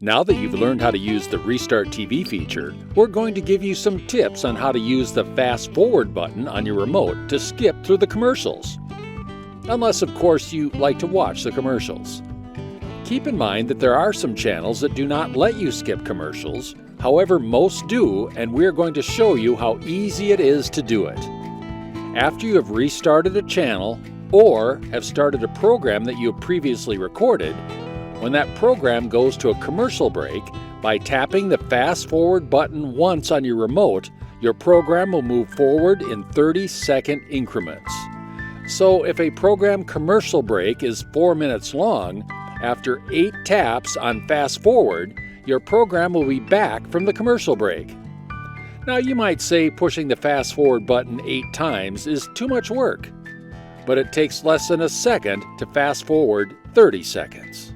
Now that you've learned how to use the Restart TV feature, we're going to give you some tips on how to use the fast forward button on your remote to skip through the commercials. Unless, of course, you like to watch the commercials. Keep in mind that there are some channels that do not let you skip commercials. However, most do, and we're going to show you how easy it is to do it. After you have restarted a channel or have started a program that you have previously recorded, when that program goes to a commercial break, by tapping the fast forward button once on your remote, your program will move forward in 30-second increments. So if a program commercial break is 4 minutes long, after 8 taps on fast forward, your program will be back from the commercial break. Now you might say pushing the fast forward button 8 times is too much work, but it takes less than a second to fast forward 30 seconds.